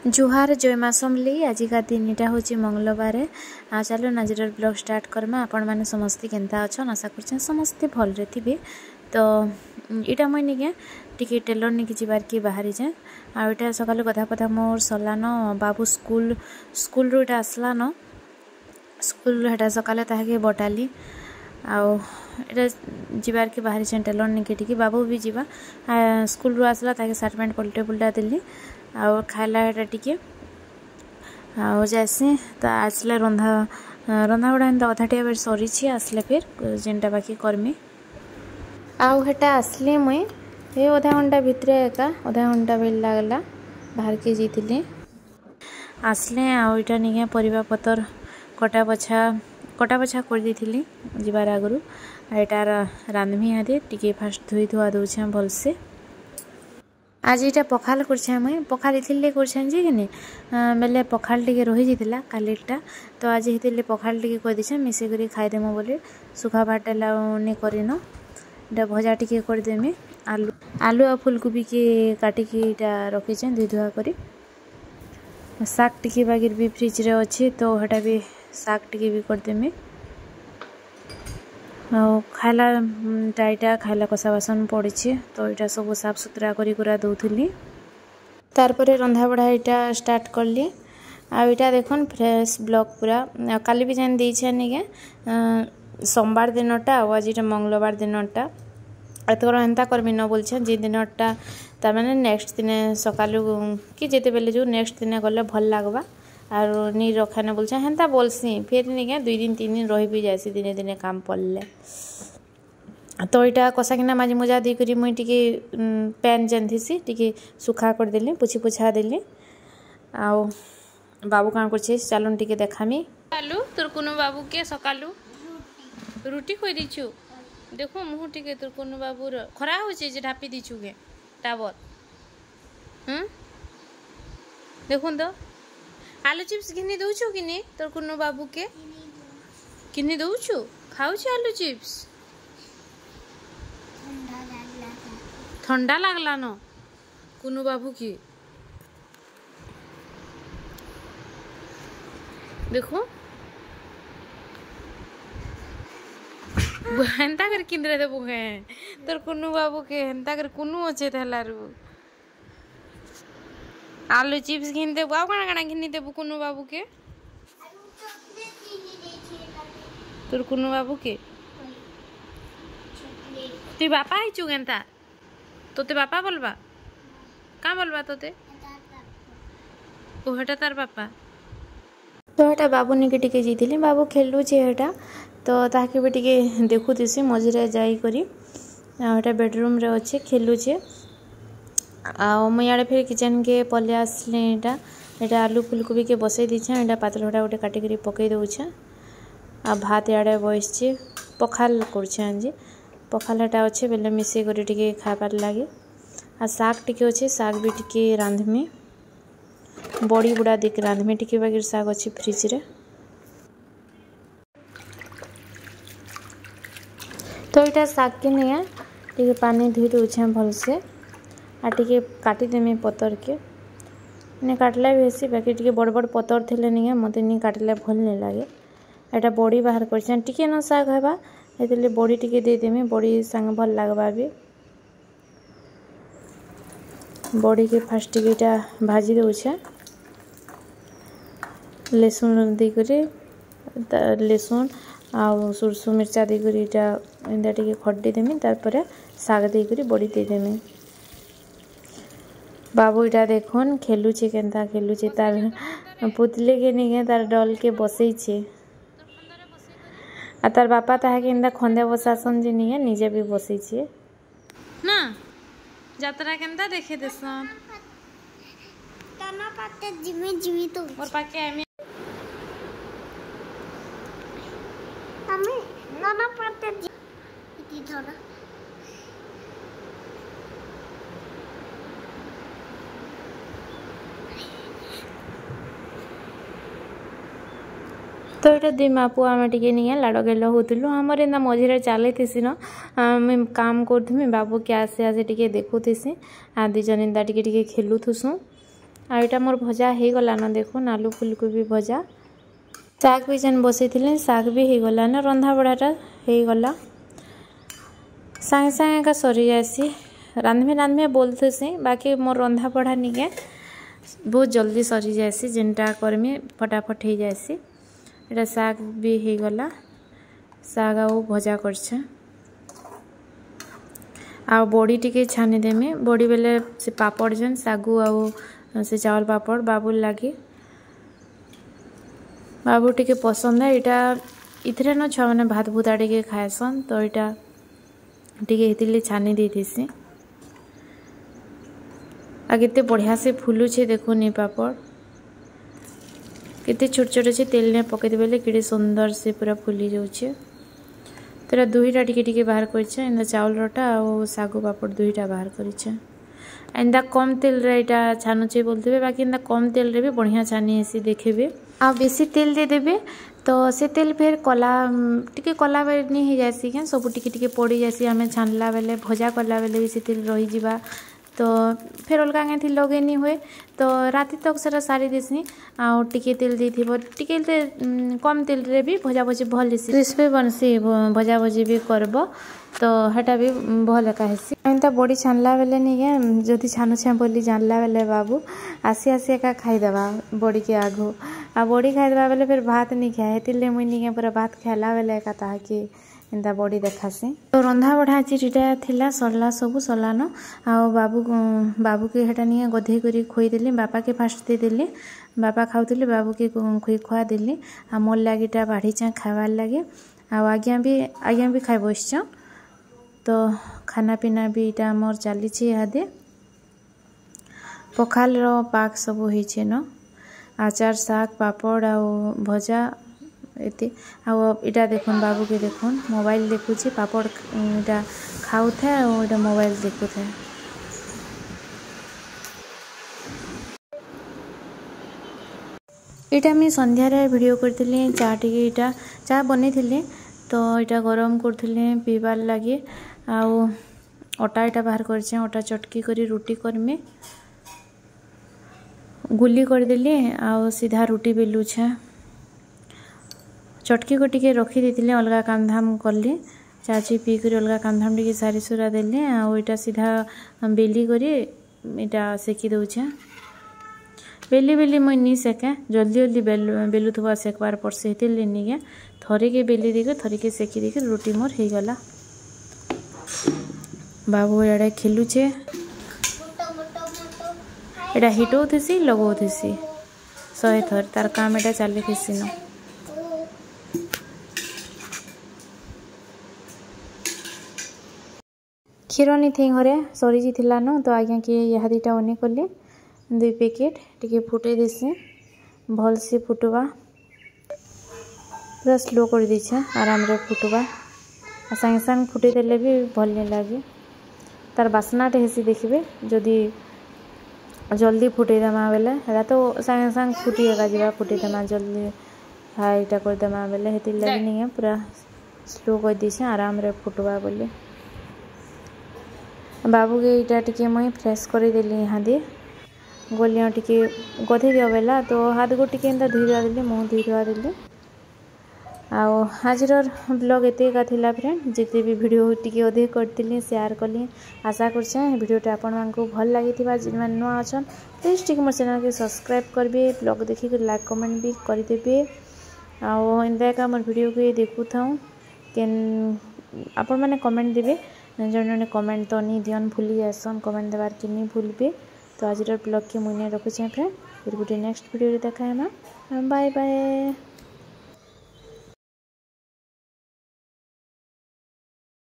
जुहार जय माँ समली आजिका दिन यहाँ हूँ मंगलवार चलो नाजर ब्लॉग स्टार्ट करमा आपण मैंने समस्ते केन्ता अच्छन आशा कर समस्ते भल थे तो यहाँ मुझे निके टी टेलर नहीं जबार कि बाहरी जाए आटा सकाल कथा कथा मोर सरलान बाबू स्कूल रू आसलान स्कूल हेटा सकाले ताके बटाली आटा जबार के बाहरी जाए टेलर नहीं टी बाबू भी जा स्कूल रू आसला ताके सार्ट पैंट पलटे पुलटा देली आ खाला एटा टिके जैसे तो आसले रंधा रंधा बड़ा एंता अधाटिया बेर सरी आसले फिर जेनटा बाकी करमी आटा आसली मुई ये अधा घंटा भितर एका अधा घंटा बेल लगला बाहर के जीती आसले आटा नहीं परिबा पतर कटा बछा कर दी जीवार आगु एटार रांधमी आदि टिके फास्ट धोई धुआ दौछे भलसे आज यहाँ पखाल कर मुई पखाल इथिले कर बेले पखाल टे रही जाता कालीटा तो आज ये पखाल टे करदे मिसे कर खाईदेमु बोले सुखा भात नहीं करन इटा भजा टे करदेमी आलू आलू आ फुलकोबी के काटिकी रखीचे धुई धुआ कर शाग टी बागिर भी फ्रिज रे अच्छे तो हटा भी शाग टी भी करदेमी खाला टाइटा खाला कषा बासन पड़ी तो यहाँ सब साफ सुथरा करा दौली तारपर रंधा बढ़ा यहाँ स्टार्ट कली आटा देखन फ्रेश ब्लॉग पूरा काली भी जान देछे निके सोमवार दिनटा आज मंगलवार दिनटा एतकर एंता करमी न बोलछे जे दिनटा तार माने नेक्स्ट दिन सकालू कि जेते बेले जो नेक्स्ट दिन गले भल लागबा आर नी रखाने बोलछे हेंता बोलसी फिर निके 2 दिन 3 दिन रही भी जासी दिने दिने काम पड़ले तो यहाँ कषाकिना माजी मुजा देकर मुई टी पैन जेनथीसी टी सुखा कर देली पुछी पुछा देली आउ बाबू कौन कर चलन टी देखामी आलू तोर कुनु बाबू के सकालू रुटी खोई दीचु देखो मुह टी तोर कुनु बाबू खरा हो ढापी दीचु के टावर देखो तो आलू चिप्स घिनी दौचु कि नहीं तोर कुनु बाबू के किनी दौचु खाऊ आलू चिप्स ठंडा लागला न कुनु बाबू की देखो हेंता कर किंद्रे देबो है तोर कुनु बाबू के हेंता कर कुनु अच्छे थलारु आलू चिप्स घिन देबो आ काना घिनी देबो कुनु बाबू के तोर कुनु बाबू के तु बापा आइचु केनता तोते बापा बोलबा का बोलबा तोते ओहटा तार बापा तो हटा बाबू निके टिके जीतिली बाबू खेलु छे हटा तो ताके भी टिके देखु दिसी मझरे जाई करी हटा बेडरूम रे अच्छे खेलु छे आ मुझे फिर किचन के पले आसले यहाँ आलू फुलकोबी के बसई दीछे यहाँ पातलटा गोटे काटिक पकई दौछे आ भात इे बसचे पखाल कर पखालटा अच्छे बेले मिसे कर खाबार लगे आ शाग टी अच्छे शाग भी टी रांधमी बड़ी बुड़ा देख रांधमी टी बाकी शाग अच्छे फ्रिज रे तो यहाँ शाग के नहीं टी पानी धोई दौछे भलसे आ टी काटिदेमी पतर के नहीं काटला भी हेसी बाकी टी बड़ बड़ पतर थे नहीं मत नहीं काटले भल नहीं लगे यहाँ बड़ी बाहर कर टी न शाग हेबा ये बड़ी टी देदेमी बड़ी संग भल लगवा भी बड़ी के फास्ट टीटा भाजी दौछे लहसुन देकर लहसुन आ सुरसु मिर्चा देकर यहाँ टी खटी देमी तार शाग देकर बड़ी देदेमी बाबू इटा देखन खेलुचे केनता खेलुचे तार पुतले के नहीं तार डल के बसई आ तार बापा ताके इंदा खंदे बसासन जे नहीं निजे भी बसई ना यात्रा केनता देखे देसन तना पाते जिमी जिमी तो और पाके आमी ना पाते इती थोड़ा तो ये दिमापु आम टे नहीं लाड़ गेल होलु आमर एंता मझे चली थी न काम करी बाबू के आसे आसे टे देखुसी आ दीजन एंता टे खेलुथुसु आ इटा मोर भजा हो गलान देखुन आलू फुलकोबी भजा शाग भी जेन बसई शाग भी हो गलान रंधा बढ़ाटा हो गला सांगे सांगे का सरी जासी रांधमे बोलथेसी बाकी मोर रंधा बढ़ा निके बहुत जल्दी सरी जासी जेनटा करमी फटाफट हो जासी एटा शाग भी हो गला शाग आउ भजा करछे आ बड़ी टिके छानी देमी बड़ी बेले से पापड़ जेन सागु आउ से चावल पापड़ बाबू लगी बाबू टिके पसंद है यहाँ इथरे न छुआ मैंने भात भूता टिके खाएसन तो यहाँ टिके छानी देसी आ केते बढ़िया से फुलुचे देखुनी पापड़ केते छोट छोट अच्छे तेल ने पकई देबे कि सुंदर से पूरा फुली जाऊे तो दुईटा टिके बाहर करछे इंदा चावल रोटा और सागु पापड़ दुईटा बाहर करछे इंदा कम तेल रे इटा छानुचे बोलते बाकी इंदा कम तेल रे भी बढ़िया छानी ऐसी देखेबे आ बेसी तेल दे देबे तो से तेल फिर कला टिके कला बेले नहीं हो जासी क्या सब टिके पड़ी जासी आम छानला बेले भजा कला बेले भी से तेल रही जावा तो फिर अलग थी लगे नहीं हुए तो राति तक से सारी देसी आउ टिके तेल देथिबो टिके कम तेल रे भी भजा भजी भल देसी क्रिस्पी बनसी भजा भजी भी करबो तो हटा भी भल एका हेसी एंता बड़ी छानला बेले नहीं है जदि छानुछे बोली जानला बेले बाबू आसी आसी एका खाईदेवा बड़ी के आगो आ बड़ी खाईदेवा बेले फिर भात नहीं खाए तिले मुई नहीं पूरा भात खाला बेले एका ताकि एंता बड़ी देखासी तो रंधा बढ़ा चिटा थिला सरला सबू सरलान आ बाबू के हेटा नहीं गधे कर खुईदेली बापा के फास्ट देदेली बापा खाऊली बाबू के खुई खुआ देली आ मोर लगिटा बाढ़ीचा खावार लगे आज्ञा भी खाई बस तो खाना पीना भी इटा मोर चली इहादे पखाल रो पाक सब होइछे न आचार साग पापड़ आ भजा एते आटा देखुन बाबू के देखुन मोबाइल देखुचे पापड़ इटा खाऊ था और इटा मोबाइल देखु था इटा मैं संध्यार वीडियो करथिली चा टिके इटा चा बनै थिले तो इटा गरम करथिले पीबार लगे आउ अटा इटा बाहर करछे अटा चटकी करी रोटी करमे गुली करदेली आउ सीधा रोटी बेलुछे चटकी को टिके रखी देथिले अलगा काम धाम करली चाची पी कर अलगा काम धाम टिके सारी सुरा देले आउ इटा सीधा बेली करी इटा सेकी दउछे बेली बेली मुई नी सेके जल्दी जल्दी बेलुथवा सेकबार पड़से हेतिल लेनी के थरे के बेली देके थरे के सेकी देके रोटी मोर हो गला बाबू एडे खेलुचे एडा हिटो थेसी लगो थेसी 100 थर तार काम एडा चली थेसी न क्षीर नहीं थी घरे सरी जाइला न तो आज्ञा कि यहाँ दुटा अने कली 2 पैकेट टिके फुटे देसी भल से फुटवा पूरा स्लो कर दीछे आराम रे फुटवा सांगे सांग फुटे देले भी भल नहीं लगे तार बासनाटे हेसी देखिए जदि जल्दी फुटे देमा बेले हेरा तो सांगे सांग फुटी एका फुटे देमा जल्दी हाई इटा कर देमा बेले हेति लगे नहीं है पूरा स्लो कर दीछे आराम रे फुटवा बोले बाबू के इटा टिके मुई फ्रेश कर देली यहाँ दे गोलियाँ टिके गधे दिया बेला तो हाथ को टिके एंता धोई धुआ देली मुँह धोई धुआ देली आज ब्लॉग एते का थिला फ्रेंड जिते भी वीडियो टिके अधे करती शेयर कली आशा करछे वीडियोटा आपण मानकु भल लागिथिबा जिन मान नुआ अछन प्लीज टिके मोर चैनल के सब्सक्राइब करबे ब्लॉग देखि के लाइक कमेंट भी कर देबे आ इंदा का मोर वीडियो को देखु थाउ केन आपण माने कमेंट देबे जन जन कमेंट तो नहीं दियन भूली आसन कमेंट देवार के नहीं भूलबे तो आज ब्लॉग के मुझे रखुचे फ्रेंड फिर गोटे नेक्स्ट वीडियो देखा बाय बाय।